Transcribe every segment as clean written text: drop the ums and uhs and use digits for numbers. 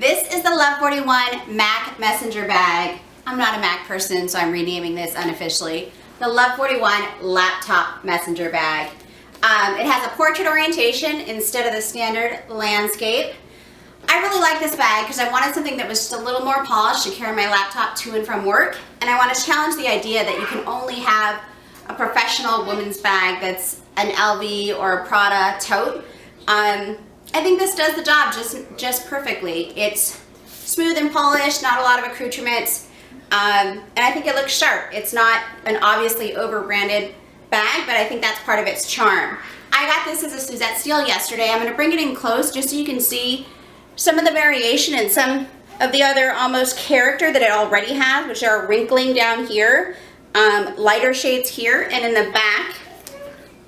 This is the Love 41 Mac Messenger bag. I'm not a Mac person, so I'm renaming this unofficially. The Love 41 Laptop Messenger bag. It has a portrait orientation instead of the standard landscape. I really like this bag because I wanted something that was just a little more polished to carry my laptop to and from work. And I want to challenge the idea that you can only have a professional woman's bag that's an LV or a Prada tote. I think this does the job just perfectly. It's smooth and polished, not a lot of accoutrements, and I think it looks sharp. It's not an obviously over-branded bag, but I think that's part of its charm. I got this as a Suzette Steele yesterday. I'm going to bring it in close just so you can see some of the variation and some of the other almost character that it already has, which are wrinkling down here, lighter shades here, and in the back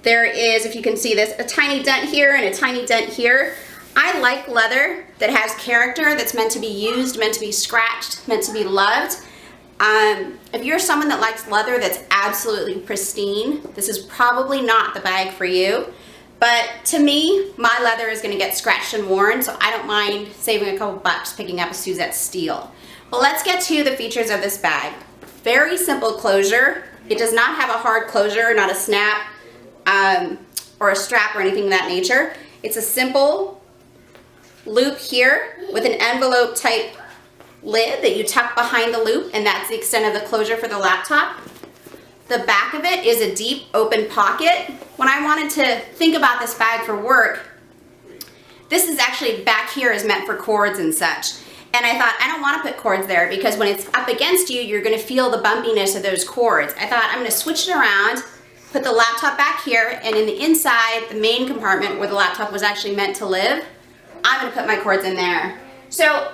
there is, if you can see this, a tiny dent here and a tiny dent here. I like leather that has character, that's meant to be used, meant to be scratched, meant to be loved. If you're someone that likes leather that's absolutely pristine, this is probably not the bag for you. But to me, my leather is going to get scratched and worn, so I don't mind saving a couple bucks picking up a Suzette Steele. But let's get to the features of this bag. Very simple closure. It does not have a hard closure, not a snap or a strap or anything of that nature. It's a simple loop here with an envelope type lid that you tuck behind the loop, and that's the extent of the closure for the laptop. The back of it is a deep open pocket. When I wanted to think about this bag for work, this is actually back here is meant for cords and such. And I thought, I don't want to put cords there because when it's up against you, you're going to feel the bumpiness of those cords. I thought I'm going to switch it around, put the laptop back here, and in the inside, the main compartment where the laptop was actually meant to live, I'm going to put my cords in there. So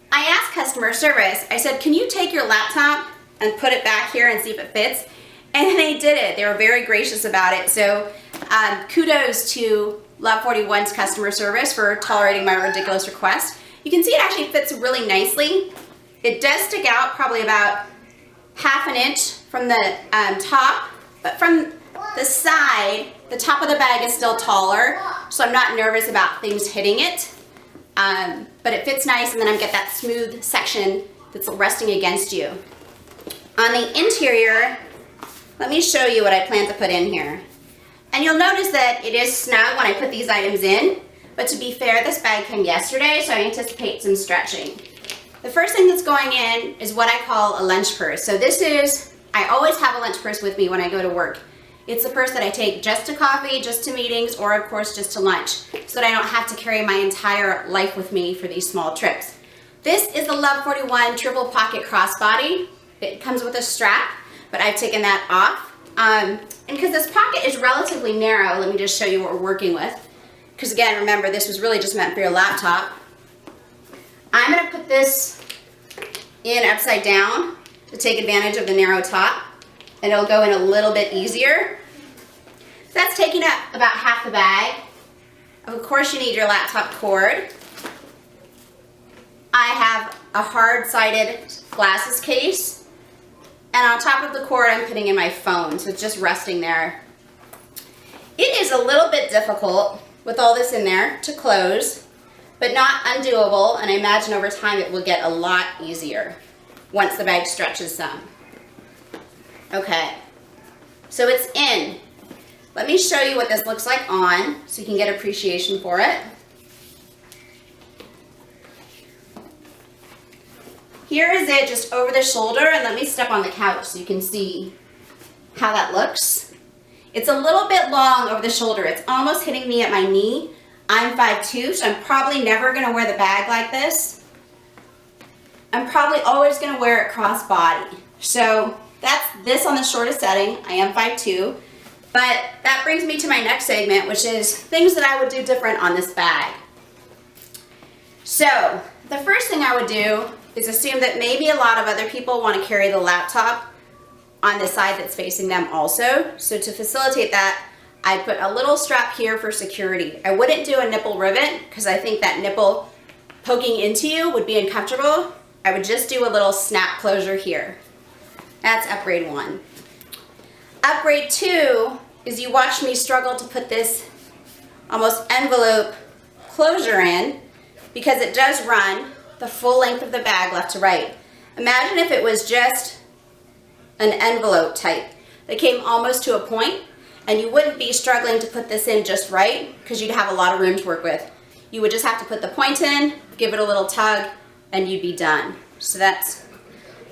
I asked customer service, I said, can you take your laptop and put it back here and see if it fits? And they did it. They were very gracious about it. So kudos to Love 41's customer service for tolerating my ridiculous request. You can see it actually fits really nicely. It does stick out probably about ½ an inch from the top, but from the side, the top of the bag is still taller, so I'm not nervous about things hitting it. But it fits nice, and then I get that smooth section that's resting against you. On the interior, let me show you what I plan to put in here. And you'll notice that it is snug when I put these items in, but to be fair, this bag came yesterday, so I anticipate some stretching. The first thing that's going in is what I call a lunch purse. So this is, I always have a lunch purse with me when I go to work. It's the purse that I take just to coffee, just to meetings, or of course just to lunch, so that I don't have to carry my entire life with me for these small trips. This is the Love 41 triple pocket crossbody. It comes with a strap, but I've taken that off. And because this pocket is relatively narrow, let me just show you what we're working with. Because again, remember, this was really just meant for your laptop. I'm going to put this in upside down to take advantage of the narrow top, and it'll go in a little bit easier. So that's taking up about half the bag. Of course, you need your laptop cord. I have a hard-sided glasses case, and on top of the cord, I'm putting in my phone, so it's just resting there. It is a little bit difficult with all this in there to close, but not undoable, and I imagine over time it will get a lot easier once the bag stretches some. Okay, so it's in. Let me show you what this looks like on so you can get appreciation for it. Here is it just over the shoulder, and let me step on the couch so you can see how that looks. It's a little bit long over the shoulder. It's almost hitting me at my knee. I'm 5'2", so I'm probably never going to wear the bag like this. I'm probably always going to wear it crossbody. So that's this on the shortest setting. I am 5'2", but that brings me to my next segment, which is things that I would do different on this bag. So the first thing I would do is assume that maybe a lot of other people want to carry the laptop on the side that's facing them also. So to facilitate that, I put a little strap here for security. I wouldn't do a nipple rivet because I think that nipple poking into you would be uncomfortable. I would just do a little snap closure here. That's upgrade 1. Upgrade 2 is you watch me struggle to put this almost envelope closure in because it does run the full length of the bag left to right. Imagine if it was just an envelope type that came almost to a point, and you wouldn't be struggling to put this in just right because you'd have a lot of room to work with. You would just have to put the point in, give it a little tug, and you'd be done. So that's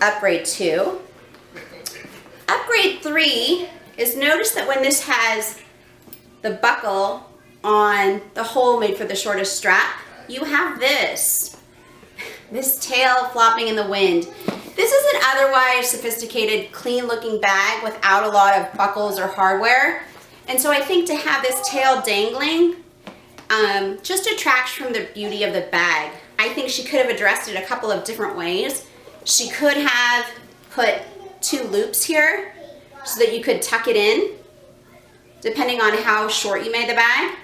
upgrade 2. Upgrade 3 is, notice that when this has the buckle on the hole made for the shortest strap, you have this tail flopping in the wind. This is an otherwise sophisticated, clean looking bag without a lot of buckles or hardware. And so I think to have this tail dangling just detracts from the beauty of the bag. I think she could have addressed it a couple of different ways. She could have put 2 loops here so that you could tuck it in, depending on how short you made the bag.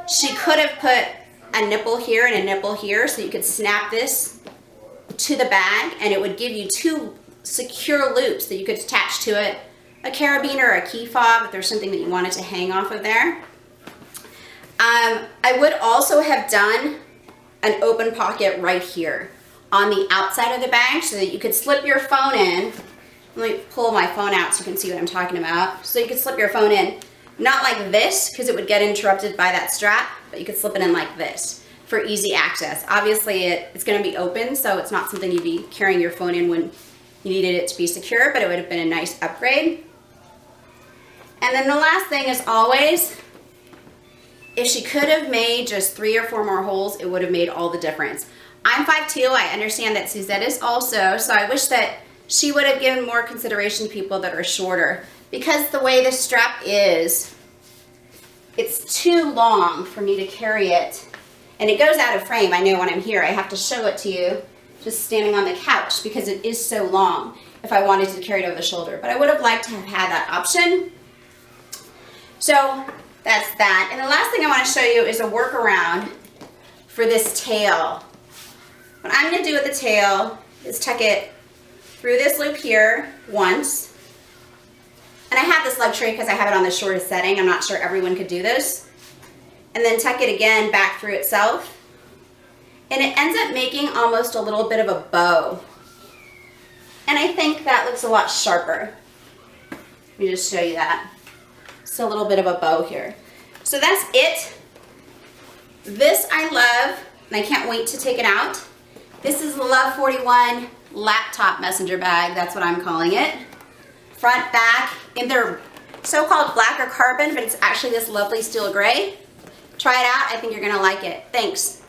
She could have put a nipple here and a nipple here so you could snap this to the bag, and it would give you 2 secure loops that you could attach to it, a carabiner or a key fob if there's something that you wanted to hang off of there. I would also have done an open pocket right here on the outside of the bag so that you could slip your phone in. Let me pull my phone out so you can see what I'm talking about. So you could slip your phone in, not like this because it would get interrupted by that strap, but you could slip it in like this for easy access. Obviously it's going to be open, so it's not something you'd be carrying your phone in when you needed it to be secure, but it would have been a nice upgrade. And then the last thing is always, if she could have made just 3 or 4 more holes, it would have made all the difference. I'm 5'2", I understand that Suzette is also, so I wish that she would have given more consideration to people that are shorter. Because the way this strap is, it's too long for me to carry it. And it goes out of frame, I know when I'm here. I have to show it to you just standing on the couch because it is so long if I wanted to carry it over the shoulder. But I would have liked to have had that option. So that's that. And the last thing I want to show you is a workaround for this tail. What I'm going to do with the tail is tuck it through this loop here once. And I have this luxury because I have it on the shortest setting. I'm not sure everyone could do this. And then tuck it again back through itself. And it ends up making almost a little bit of a bow. And I think that looks a lot sharper. Let me just show you that. It's a little bit of a bow here. So that's it. This I love, and I can't wait to take it out. This is the Love 41 laptop messenger bag. That's what I'm calling it. Front, back, in their so-called black or carbon, but it's actually this lovely steel gray. Try it out. I think you're going to like it. Thanks.